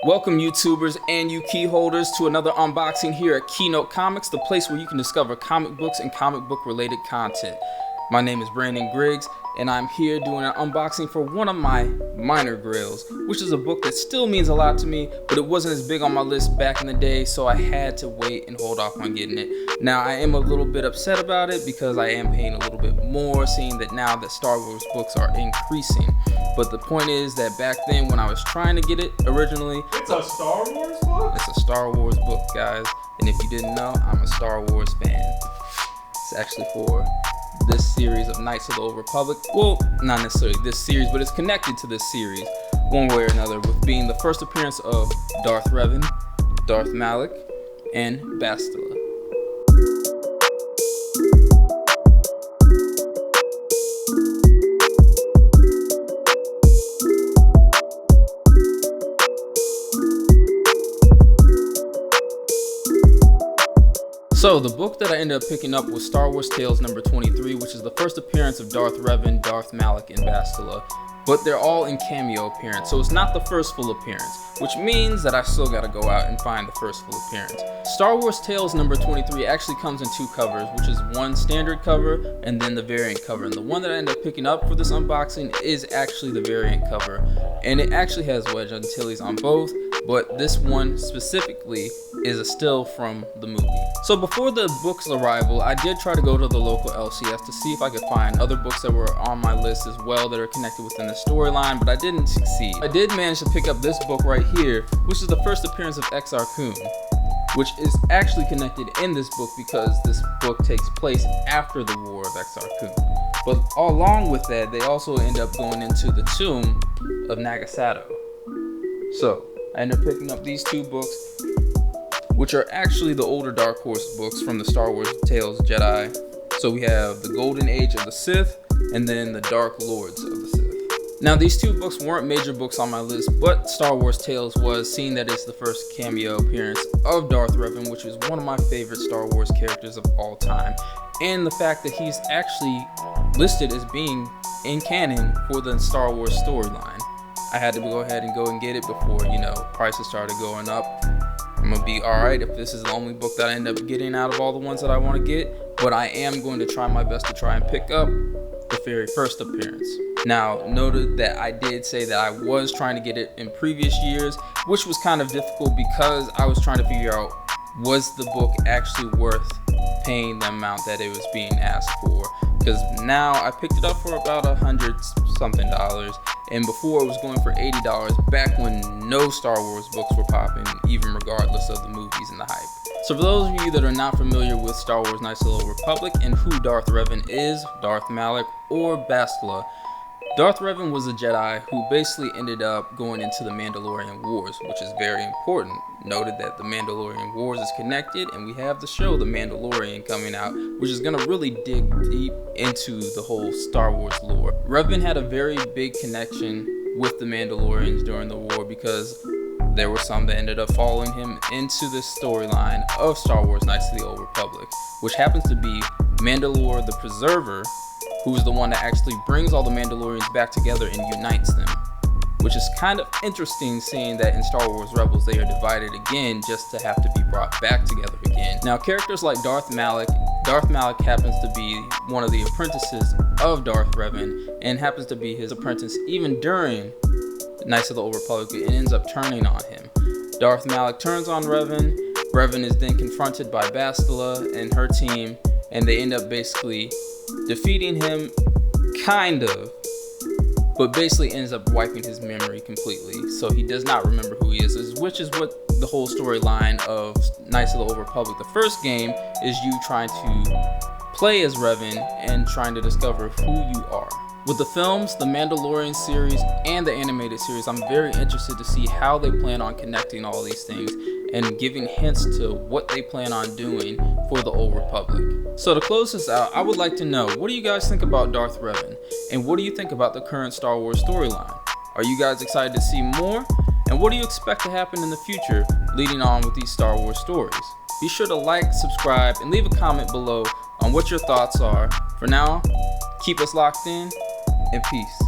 Welcome YouTubers and you key holders to another unboxing here at Keynote Comics, the place where you can discover comic books and comic book related content. My name is Brandon Griggs and I'm here doing an unboxing for one of my minor grails, which is a book that still means a lot to me, but it wasn't as big on my list back in the day, so I had to wait and hold off on getting it. Now I am a little bit upset about it because I am paying a little bit more, seeing that now that Star Wars books are increasing. But the point is that back then when I was trying to get it originally, it's a Star Wars book? It's a Star Wars book, guys. And if you didn't know, I'm a Star Wars fan. It's actually for this series of Knights of the Old Republic. Well, not necessarily this series, but it's connected to this series one way or another, with being the first appearance of Darth Revan, Darth Maul, and Bastila. So the book that I ended up picking up was Star Wars Tales number 23, which is the first appearance of Darth Revan, Darth Maul, and Bastila. But they're all in cameo appearance, so it's not the first full appearance, which means that I still gotta go out and find the first full appearance. Star Wars Tales number 23 actually comes in two covers, which is one standard cover and then the variant cover. And the one that I ended up picking up for this unboxing is actually the variant cover. And it actually has Wedge Antilles on both, but this one specifically is a still from the movie. So before the book's arrival, I did try to go to the local LCS to see if I could find other books that were on my list as well that are connected within the storyline, but I didn't succeed. I did manage to pick up this book right here, which is the first appearance of Exar Kun, which is actually connected in this book because this book takes place after the War of Exar Kun. But along with that, they also end up going into the tomb of Nagasato. So I ended up picking up these two books, which are actually the older Dark Horse books from the Star Wars Tales Jedi. So we have the Golden Age of the Sith and then the Dark Lords of the Sith. Now these two books weren't major books on my list, but Star Wars Tales was, seeing that it's the first cameo appearance of Darth Revan, which is one of my favorite Star Wars characters of all time. And the fact that he's actually listed as being in canon for the Star Wars storyline. I had to go ahead and go and get it before, prices started going up. I'm gonna be alright if this is the only book that I end up getting out of all the ones that I want to get, but I am going to try my best to try and pick up the very first appearance. Now, noted that I did say that I was trying to get it in previous years, which was kind of difficult because I was trying to figure out, was the book actually worth paying the amount that it was being asked for? Because now I picked it up for about $100-something, and before it was going for $80 back when no Star Wars books were popping, even regardless of the movies and the hype. So for those of you that are not familiar with Star Wars Knights of the Old Republic and who Darth Revan is, Darth Maul, or Bastila, Darth Revan was a Jedi who basically ended up going into the Mandalorian Wars, which is very important. Noted that the Mandalorian Wars is connected, and we have the show The Mandalorian coming out, which is going to really dig deep into the whole Star Wars lore. Revan had a very big connection with the Mandalorians during the war because there were some that ended up following him into this storyline of Star Wars Knights of the Old Republic, which happens to be Mandalore the Preserver, who's the one that actually brings all the Mandalorians back together and unites them. Which is kind of interesting, seeing that in Star Wars Rebels they are divided again just to have to be brought back together again. Now characters like Darth Maul happens to be one of the apprentices of Darth Revan and happens to be his apprentice even during Knights of the Old Republic and ends up turning on him. Darth Maul turns on Revan. Revan is then confronted by Bastila and her team, and they end up basically defeating him, kind of, but basically ends up wiping his memory completely. So he does not remember who he is, which is what the whole storyline of Knights of the Old Republic, the first game, is you trying to play as Revan and trying to discover who you are. With the films, the Mandalorian series, and the animated series, I'm very interested to see how they plan on connecting all these things and giving hints to what they plan on doing for the Old Republic. So to close this out, I would like to know, what do you guys think about Darth Revan? And what do you think about the current Star Wars storyline? Are you guys excited to see more? And what do you expect to happen in the future leading on with these Star Wars stories? Be sure to like, subscribe, and leave a comment below on what your thoughts are. For now, keep us locked in, and peace.